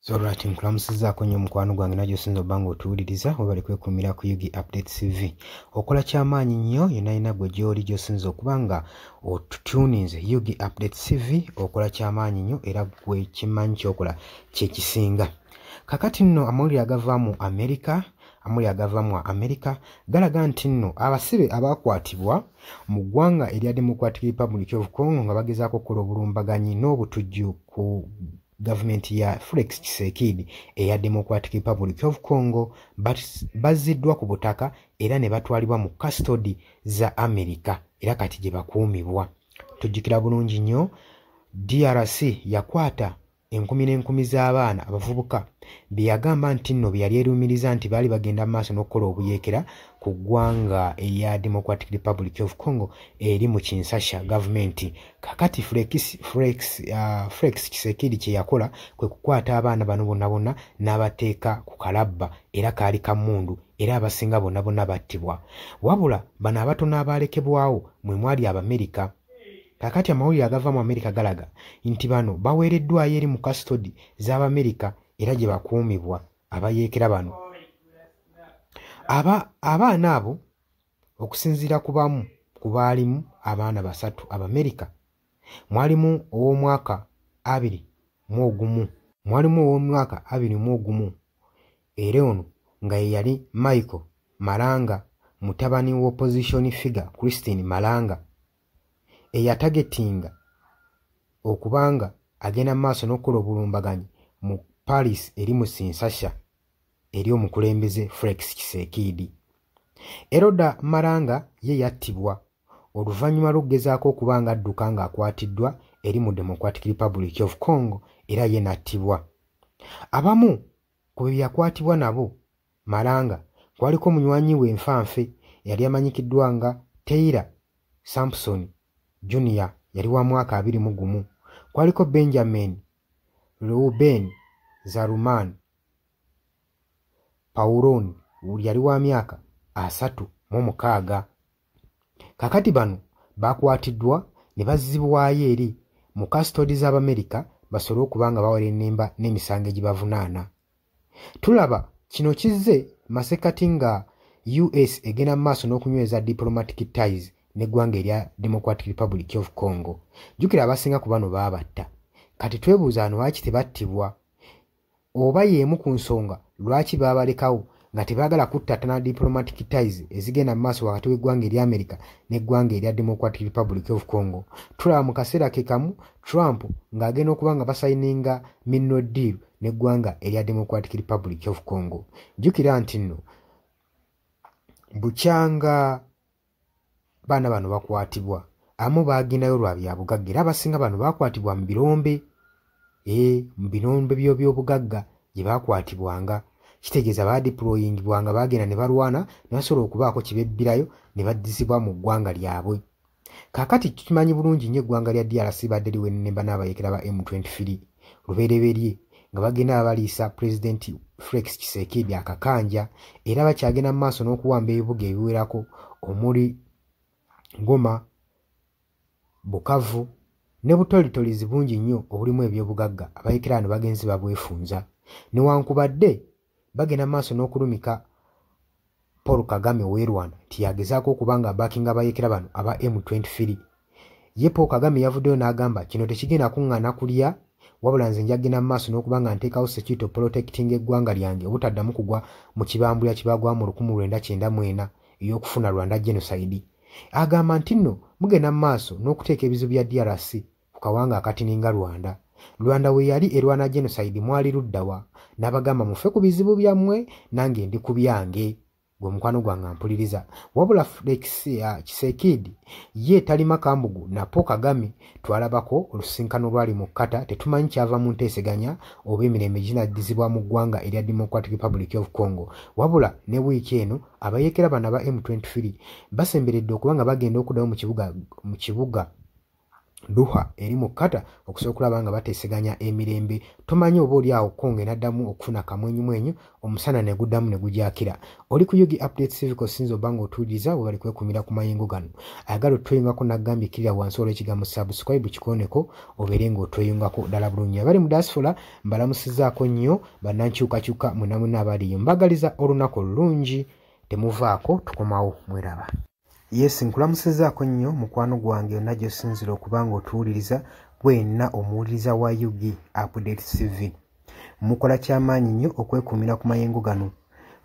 So right, nkulamusizaako nnyo mukwano gwange najjo sinza obbanga otuwuliriza webali kwekumira ku Yugi Updates TV. Okola kyamaanyi nnyo yonna yina gwe gy'oli gy'osinza okuba nga otutuninze Yugi Updates TV, okola kyamaanyi nnyo era gwe kimanyi kyokola kyekisinga. Kakati nno amawulire agava mu Amerika galaga nti nno abasibe abakwatibwa mu ggwanga erya Democratic Republic of Congo nga bagezaako okukola obulumbaganyi n'obutujju ku gavumenti ya Felix Tshisekedi eya Democratic Republic of Congo bazziddwa ku butaka era ne batwalibwa mu custody za Amerika era kati gye bakuumibwa. Tujjukira bulungi nnyo DRC yakwata enkumi n'enkumi z'abaana abavubuka bye yagamba nti nno bye yali erumiriza nti baali bagenda mu maaso n'okukola obuyeekera ku ggwanga eya Democratic Republic of Congo eri mu Kinshasa gavumenti. Kakati Felix Tshisekedi kye yakola kwe kukwata abaana bano bonna bonna n'abateeka ku kalabba era kaali kammundu era abasinga bonna bonna battibwa. Wabula bano abatono abalekebwawo mwe mwali Abamerika. Kakati amawulire agava mu Amerika galaga nti bano baweereddwayo eri mu custody z'Abamerika era gye bakuumibwa abayeekera bano. Abaana abo okusinziira ku bamu ku baalimu abaana basatu Abamerika, mwalimu ow'omwaka 21 era ono nga ye yali Michael Malanga mutabani w'opposition figure Christine Malanga eyatagetinga okubanga agenda mu maaso n'okukola obulumbaganyi mu Paris eri mu Kinshasa eri omukulembeze Felix Tshisekedi. Eroda Malanga ye yattibwa oluvannyuma lw'okugezaako okuba nga adduka ng'akwatiddwa eri mu Democratic Republic of Congo era ye nattibwa. Abamu ku bye yakwatibwa nabo Malanga kwaliko munywanyi we nfanfe yali amanyikiddwa nga Taylor Sampson Junior yali wa mwaka 21, kwaliko Benjamin Reuben Zaruman Pauron yali wa myaka 36. Kakati bano bakwatiddwa ne bazzibwayo eri mu custody z'Abamerika basobole okuba nga bawera ennemba n'emisango egibavunaana. Tulaba kino kizze masekati nga US egenda mu maaso n'okunyweza diplomatic ties n'eggwanga erya Democratic Republic of Congo. Jjukira abasinga ku bano baabatta. Kati twebuuza wano lwaki tebattibwa oba y'emu ku nsonga lwaki baabalekawo nga tebaagala kuttattana diplomatic ties ezigenda mu maaso wakati w'eggwanga erya Amerika n'eggwanga erya Democratic Republic of Congo. Tulaba mu kaseera ke kamu Trump ng'agenda okuba nga basayininga minno deal n'eggwanga erya Democratic Republic of Congo. Jjukira nti nno bukyanga baana bano bakwatibwa amu baagendayo lwa bya bugagga era abasinga bano baakwatibwa mu birombe by'obugagga gye baakwatibwanga. Kitegeeza baadiployingibwanga baagenda ne balwana ne basobola okubaako kye bebbirayo ne baddizibwa mu ggwanga lyabwe. Kaakati tukimanyi bulungi nnyo eggwanga lya DRC badde liwe ennemba n'abayeekera ba M23 lubereberye nga bagenda baliisa Pulezidenti Felix Tshisekedi akakanja era bakyagenda mu maaso n'okuwamba ebibuga ebiwerako omuli Goma, Bukavu ne butolitolizi bungi nnyo obulimu ebyobugagga abayeekera bano bagenzi babwefunza. Newankubadde bagenda mu maaso n'okulumika Paul Kagame w'e Rwanda nti yagezaako okuba nga baakinga abayeekera bano aba M23. Ye Paul Kagame yavuddeyo n'agamba kino tekigenda kuŋŋaana kulya wabula nze njagenda mu maaso n'okuba nga nteekawo security protecting eggwanga lyange obutaddamu kugwa mu kibambulya kibagwa mu 1994 ey'okufuna Rwanda genocide. Agamba nti nno mugenda mu maaso n'okuteeka ebizibu bya DRC ku kawanga akatininga Rwanda. Rwanda we yali erwana genocide mwali luddawa n'abagamba mufe ku bizibu byammwe nange ndi ku byange. Gwe mukwano gwange mpuliriza. Wabula Felix Tshisekedi ye tali makambugu na Paul Kagame twalabako olusinkano lwali mu Kata tetumanyi kyava mu nteeseganya oba emirembe ginaddizibwa mu ggwanga erya Democratic Republic of Congo. Wabula ne wiiki eno abayeekera bano aba M23 basemberedde okuba nga bagenda okuddayo mu kibuga duha eri mu kata okusobola okulaba nga bateeseganya emirembe. Tomanyi oba oli awo Konge n'addamu okufuna kamwenyumwenyu omusana ne guddamu ne gujakira. Oli ku Yugi Updates TV kosinza oba ng'otuwuliriza bwe bali kwekumira ku mayengo gano. Ayagala otweyungako n'aggambikirira wansi olw'ekigambo subscribe kikoneko obeere ng'otweyungako ddala bulungi. Abali mu diaspora mbalamusizzaako nnyo bannankyukakyuka mwena mwena abaliyo. Mbagaliza olunaku olulungi temuvaako tukomawo mweraba. Yes, nkulamusizzaako nnyo mukwano gwange yonna gy'osinzira okuba ng'otuwuliriza bwenna omuwuliriza wa Yugi Updates TV. Mukola kyamaanyi nnyo okwekuumira ku mayengo gano.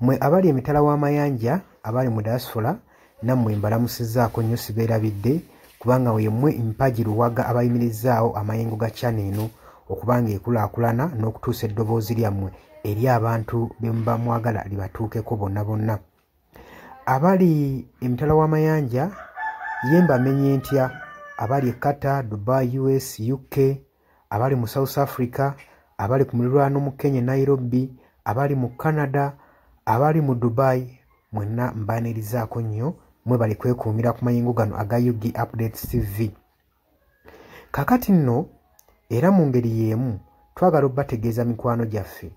Mmwe abali emitala w'amayanja abali mu diaspora nammwe mbalamusizzaako nnyo sibeerabidde kubanga wemmwe mpagi luwaga abayimirizzaawo amayengo ga channel eno okuba ng'ekulaakulana n'okutuusa eddoboozi lyammwe eri abantu be muba mwagala libatuukeko bonna bonna. Abali emitala w'amayanja ye mbamenye ntya abali e Qatar, Dubai, US, UK, abali mu South Africa, abali ku muliraano mu Kenya, Nairobi, abali mu Canada, abali mu Dubai, mwenna mbaanirizaako nnyo mwe bali kwekuumira ku mayengo gano aga Yugi Updates TV. Kakati nno era mu ngeri y'emu twagala obbategeeza mikwano gyaffe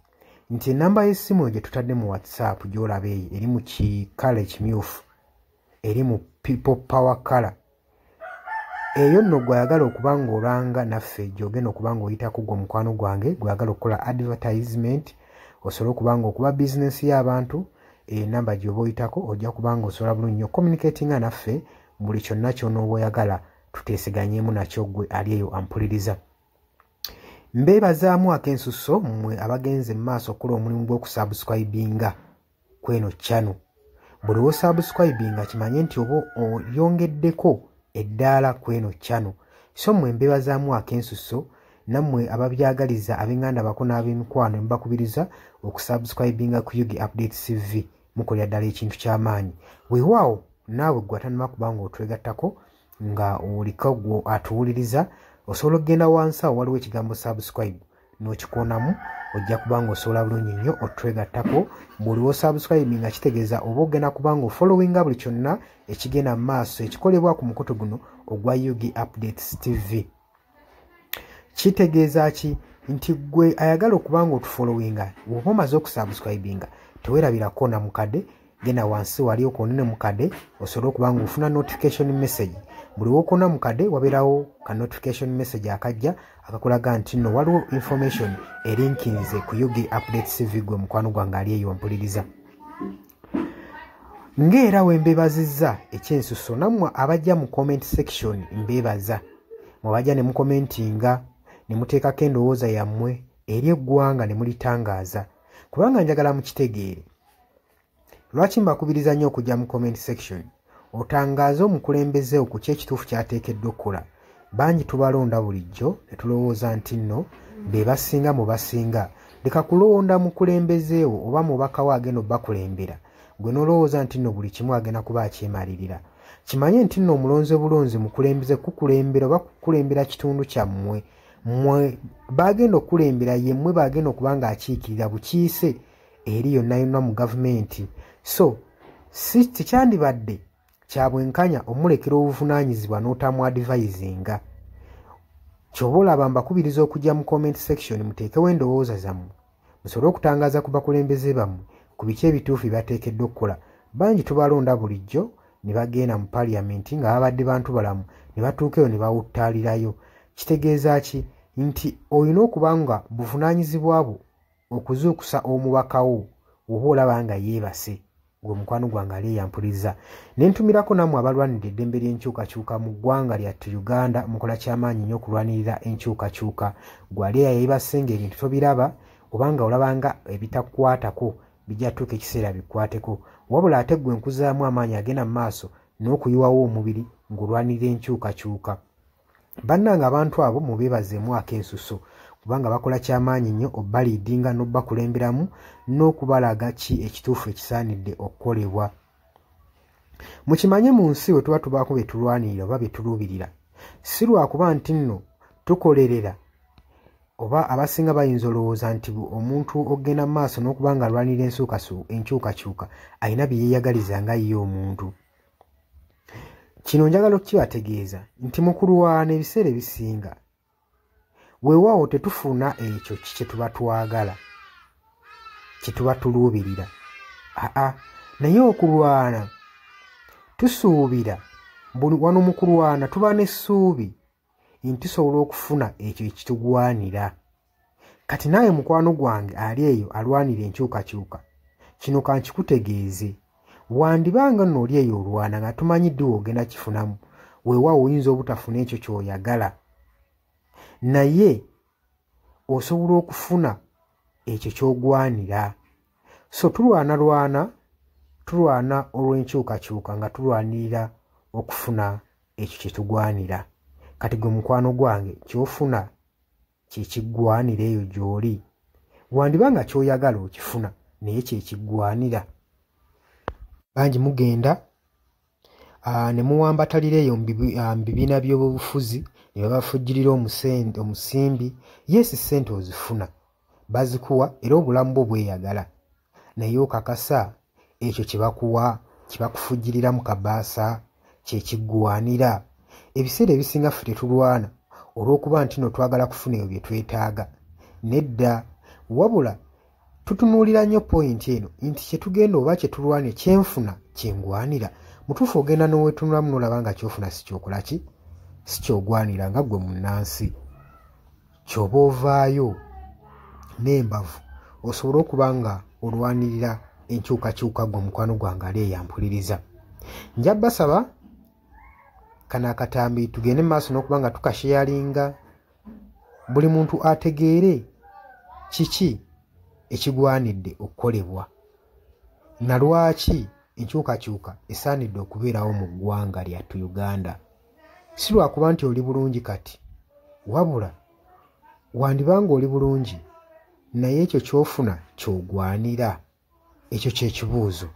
nti enamba y'essimu gye tutadde mu WhatsApp gy'olaba eyo eri mu kikala ekimyufu eri mu people power color eyo nno gw'ayagala okuba ng'olanga naffe gy'ogenda okuba ng'oyitako gwe mukwano gwange gw'ayagala okukola advertisement osobola okuba ng'okuba bizinesi y'abantu enamba gy'oba oyitako ojja kuba ng'osobola bulungi nnyo communicatinga naffe buli kyonna ky'onooba oyagala tuteeseganyeemu nakyo gwe ali eyo ampuliriza. Mbeebazaamu ak'ensusso mmwe abagenze mu maaso okukola omulimu gw'okusubscribinga kweno channel. Buli w'osubscribinga kimanye nti oba oyongeddeko eddaala kweno channel. So mmwe mbeebazaamu ak'ensusso nammwe ababyagaliza ab'enganda bako n'ab'emikwano mbakubiriza okusubscribinga ku Yugi Updates TV mukolera ddala ekintu ky'amaanyi. Weewaawo naawe gwe atannaba kuba ng'otwegattako nga oliko gwe atuwuliriza osobola okugenda wansi awo waliwo ekigambo subscribe n'okikoonamu ojja kuba ng'osobola bulungi nnyo otwegattako. Buli w'osubscribe nga kitegeeza oba ogenda kuba ng'ofollowinga buli kyonna ekigenda mu maaso ekikolebwa ku mukutu guno ogwa Yugi Updates TV. Kitegeeza ki? Nti gwe ayagala okuba ng'otufollowinga bw'oba omaze okusubscribinga teweerabirako na mukadde genda wansi wali okoonene mukadde osobola okuba ng'ofuna notification message. Buli w'okoona mukadde wabeerawo ka notification message akajja akakulaga nti nno waliwo information erinkinze ku Yugi Updates TV gwe mukwano gwange ali eyo wampuliriza. Ng'era we mbeebazizza ekyensusso nammwe abajja mu comment section mbeebaza mwe bajja ne mukomentinga ne muteekako endowooza yammwe eri eggwanga ne mulitangaaza kubanga njagala mukitegeere. Lwaki mbakubiriza nnyo okujja mu comment section otangaaze omukulembeze ku ky'ekituufu ky'ateekeddwa okukola. Bangi tubalonda bulijjo ne tulowooza nti nno be basinga mu basinga. Leka kulonda mukulembeze wo oba mubaka we agenda obbakulembera gwe n'olowooza nti nno buli kimu agenda kuba akyemalirira. Kimanye nti nno omulonze bulonzi mukulembeze kukulembera oba kukulembera kitundu kyammwe. Mmwe bagenda okukulembera ye mmwe bagenda okuba ng'akiikirira bukiise eri yonna yonna mu gavumenti. So si tikyandibadde kya bwenkanya omulekera obuvunaanyizibwa n'otamu advisinga. Ky'oba olaba mbakubiriza okujja mu comment section muteekewo endowooza zammwe musobole okutangaaza ku bakulembeze bammwe ku biki ebituufu bye bateekeddwa okukola. Bangi tubalonda bulijjo ne bagenda mu paliamenti nga babadde bantu balamu ne batuuka eyo ne bawuttaalirayo. Kitegeeza ki? Nti olina okuba nga buvunaanyizibwa bwo okuzuukusa omubaka wo oba olaba nga yeebase gwe mukwano gwange ali eyampuliriza. Ne ntumirako nammwe abalwanirira eddembe ly'enkyukakyuka mu ggwanga lyattu Uganda mukola kyamaanyi nnyo okulwanirira enkyukakyuka. Gwe ali yeebase ng'ebintu tobiraba obanga olabanga ebitakukwatako bijja tuuka ekiseera bikwateko. Wabula ate gwe nkuzaamu amaanyi agenda mu maaso n'okuyiwawo omubiri ng'olwanirira enkyukakyuka. Bannanga abantu abo mubeebazeemu ak'ensusso kubanga bakola kyamaanyi nnyo obbaliidinga n'obbakulemberamu n'okubalaga ki ekituufu ekisaanidde okukolebwa. Mukimanye mu nsi we tuba tubaako bye tulwanirira oba bye tuluubirira si lwakuba nti nno tukolerera oba abasinga bayinza olowooza nti omuntu ogenda mu maaso n'okuba nga alwanirira enkyukakyuka alina bye yeeyagaliza nga ye omuntu. Kino njagala okukibategeeza nti mu kulwana ebiseera ebisinga weewaawo tetufuna ekyo kye tuba twagala, kye tuba tuluubirira. Naye okulwana tusuubira, buli wano mu kulwana tuba n'essuubi nti tusobola okufuna ekyo ekitugwanira. Kati naawe mukwano gwange ali eyo alwanira enkyukakyuka, kino kankikutegeeze, wandibanga nno oli eyo olwana nga tumanyi ddi ogenda kifunamu, weewaawo oyinza obutafuna ekyo ky'oyagala, naye osobola okufuna ekyo ky'ogwanira. So tulwana olw'enkyukakyuka nga tulwanirira okufuna ekyo kye tugwanira. Kati gwe mukwano gwange ky'ofuna kye kiggwanira eyo gy'oli, wandibanga ky'oyagala okifuna naye kye kiggwanira. Bangi mugenda ne muwambatalira eyo mu bibiina by'obufuzi ne babafujjirira omusimbi. Yes, ssente ozifuna, bazikuwa era obulamu bwo bweyagala, naye okakasa ekyo kye bakuwa kye bakufujjirira mu kabaasa kye kiggwanira. Ebiseera ebisinga ffe tetulwana olw'okuba nti no twagala kufuna ebyo bye twetaaga. Nedda, wabula tutunuulira nnyo pointi eno nti kye tugenda oba kye tulwanira kyenfuna kyengwanira. Mutuufu ogenda n'oweetunulamu n'olaba nga kyofuna si kyokola ki, si kyogwanira nga ggwe munnansi. Ky'oba ovaayo n'embavu osobola okuba nga olwanirira enkyukakyuka ggwe mukwano gwange ali eyampuliriza. Nja basaba kano akatambi tugende mu maaso n'okuba nga tukasheyalinga, buli muntu ategeere kiki ekigwanidde okukolebwa na lwaki enkyukakyuka esaanidde okubeerawo mu ggwanga lyattu Uganda. Si lwakuba nti oli bulungi kati, wabula wandibanga oli bulungi naye ekyo ky'ofuna ky'ogwanira. Ekyo kye kibuuzo.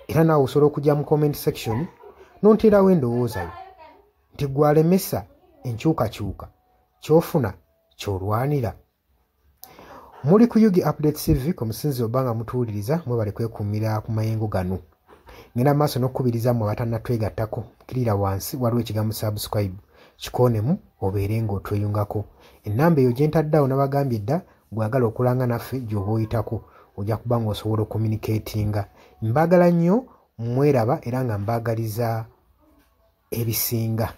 Era naawe osobola okujja mu comment section n'onteerawo endowooza yo nti gwalemesa enkyukakyuka ky'ofuna ky'olwanira. Muli ku Yugi Updates TV ku musinzi obanga mutuwuliriza, mwebale kwekuumira ku mayengo gano. Ngenda maaso n'okukubiriza mmwe abatannatwegattako, kirira wansi waliwo ekigambo subscribe, kikoonemu obeere ng'otweyungako. Ennamba eyo gye ntaddeawo nabagambye dda, gwagala okulanga naffe gy'oba oyitako ojja kuba ng'osobola okommunikatinga. Mbaagala nnyo, mweraba era nga mbaagaliza ebisinga.